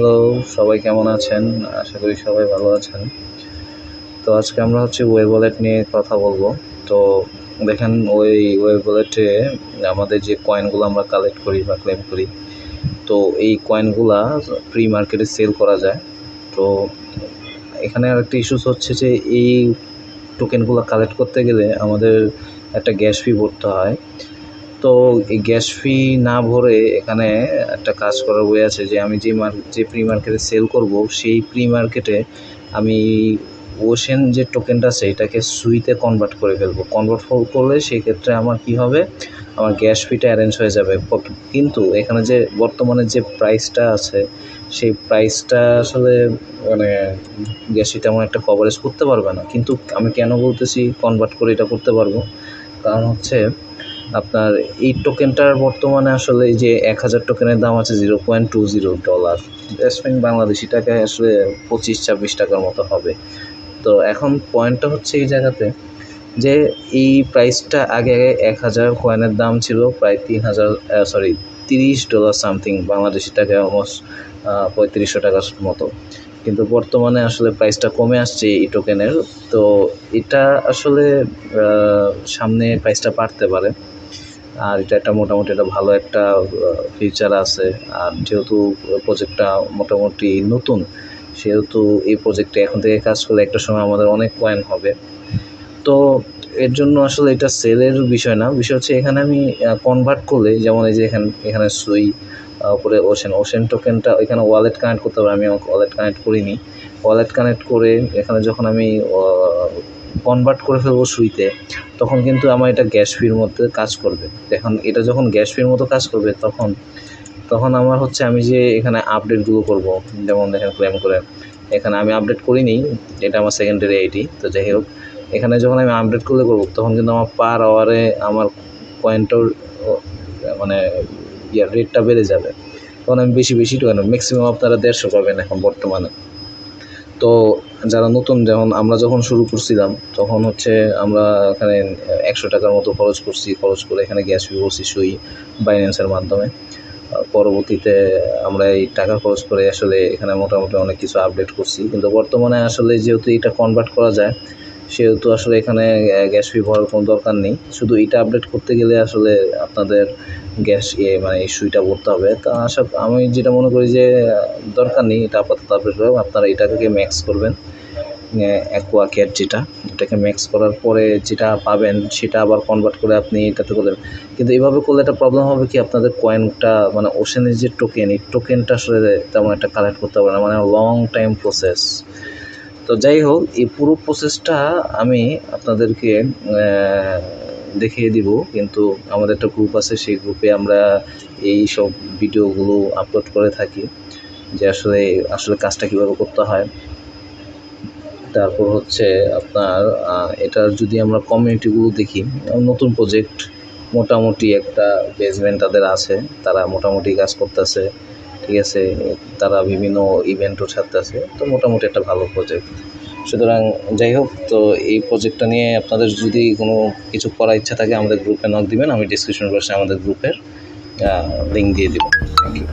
Hello, সবাই কেমন আছেন? আশা করি সবাই ভালো আছেন। তো আজকে আমরা ওয়েব ওয়ালেট নিয়ে কথা বলবো। তো দেখেন ওই ওয়েব ওয়ালেটে আমাদের যে কয়েনগুলো আমরা কালেক্ট করি বা ক্লেম করি, তো এই কয়েনগুলা প্রি মার্কেটে সেল করা যায়। তো এখানে আরেকটা ইস্যুস হচ্ছে যে এই টোকেনগুলো কালেক্ট করতে গেলে আমাদের একটা গ্যাস ফি ভরতে হয়। তো এই গ্যাস ফি না ভরে এখানে একটা কাজ করার ওয়ে আছে যে আমি যে প্রি মার্কেটে সেল করব সেই প্রি মার্কেটে আমি ওশেন যে টোকেনটা আছে এটাকে সুইতে কনভার্ট করে ফেলবো। কনভার্ট করলে সেই ক্ষেত্রে আমার কি হবে, আমার গ্যাস ফিটা অ্যারেঞ্জ হয়ে যাবে। কিন্তু এখানে যে বর্তমানে যে প্রাইসটা আছে সেই প্রাইসটা আসলে মানে গ্যাস ফি তেমন একটা কভারেজ করতে পারবে না। কিন্তু আমি কেন বলতেছি কনভার্ট করে এটা করতে পারবো, কারণ আপনার এই টোকেনটার বর্তমানে আসলে এই যে 1000 টোকেনের দাম আছে $0.20। দ্যাটস মিন বাংলাদেশি টাকায় আসলে 25-26 টাকার মতো হবে। তো এখন পয়েন্টটা হচ্ছে এই জায়গাতে যে এই প্রাইসটা আগে 1000 কয়েনের দাম ছিল প্রায় $30 সামথিং, বাংলাদেশি টাকায় অলমোস্ট 3500 টাকার মতো। কিন্তু বর্তমানে আসলে প্রাইসটা কমে আসছে এই টোকেনের। তো এটা আসলে সামনে প্রাইসটা বাড়তে পারে। আর এটা একটা মোটামুটি একটা ভালো একটা ফিচার আছে। আর যেহেতু প্রজেক্টটা মোটামুটি নতুন, সেহেতু এই প্রজেক্টে এখন থেকে কাজ করলে একটা সময় আমাদের অনেক কয়েন হবে। তো এর জন্য আসলে এটা সেলের বিষয় না, বিষয় হচ্ছে এখানে আমি কনভার্ট করলে, যেমন এই যে এখানে সুই উপরে ওশেন টোকেনটা এখানে ওয়ালেট কানেক্ট করতে হবে। আমি ওয়ালেট কানেক্ট করিনি। ওয়ালেট কানেক্ট করে এখানে যখন আমি কনভার্ট করে ফেলবো সুইতে, তখন কিন্তু আমার এটা গ্যাস ফির মধ্যে কাজ করবে। এখন এটা যখন গ্যাস ফির মতো কাজ করবে তখন আমার আমি যে এখানে আপডেটগুলো করব, যেমন দেখেন ক্লেম করে এখানে আমি আপডেট করিনি, এটা আমার সেকেন্ডারি আইডি। তো যাই হোক, এখানে যখন আমি আপডেট করবো তখন কিন্তু আমার পার আওয়ারে আমার কয়েনটার মানে রেটটা বেড়ে যাবে। তখন আমি বেশি টোকেন, ম্যাক্সিমাম আপনারা 150 পাবেন এখন বর্তমানে। তো যারা নতুন, যেমন আমরা যখন শুরু করছিলাম তখন আমরা এখানে 100 টাকার মতো খরচ করে এখানে গ্যাস ফি ভরছি সুই বাইন্যান্সের মাধ্যমে। পরবর্তীতে আমরা এই টাকা খরচ করে আসলে এখানে মোটামুটি অনেক কিছু আপডেট করছি। কিন্তু বর্তমানে আসলে যেহেতু এটা কনভার্ট করা যায়, সেহেতু আসলে এখানে গ্যাস ফি ভরার কোনো দরকার নেই। শুধু এটা আপডেট করতে গেলে আসলে আপনাদের এই সুইটা ভরতে হবে। তা আমি যেটা মনে করি যে দরকার নেই এটা আপাতত আপডেট করে। আপনারা এটাকে ম্যাক্স করবেন, অ্যাকোয়া ক্যাট এটাকে ম্যাক্স করার পরে যেটা পাবেন সেটা আবার কনভার্ট করে আপনি এটাতে করলেন। কিন্তু এভাবে করলে একটা প্রবলেম হবে কি, আপনাদের কয়েনটা ওশেনের যে এই টোকেনটা আসলে তেমন একটা কালেক্ট করতে পারবে না, লং টাইম প্রসেস। তো যাই হোক, এই পুরো প্রসেসটা আমি আপনাদেরকে দেখিয়ে দিব। কিন্তু আমাদের একটা গ্রুপ আছে, সেই গ্রুপে আমরা এই সব ভিডিওগুলো আপলোড করে থাকি যে আসলে কাজটা কীভাবে করতে হয়। তারপর আপনার এটার যদি আমরা কমিউনিটিগুলো দেখি, নতুন প্রজেক্ট, মোটামুটি একটা বেসমেন্ট তাদের আছে, তারা মোটামুটি কাজ করতেছে, ঠিক আছে, তারা বিভিন্ন ইভেন্টও ছাড়তেছে। তো মোটামুটি একটা ভালো প্রজেক্ট। সুতরাং যাই হোক, তো এই প্রজেক্টটা নিয়ে আপনাদের যদি কোনো কিছু করার ইচ্ছা থাকে আমাদের গ্রুপে নক দিবেন। আমি ডিসক্রিপশন বক্সে আমাদের গ্রুপের লিঙ্ক দিয়ে দেবো। Thank you.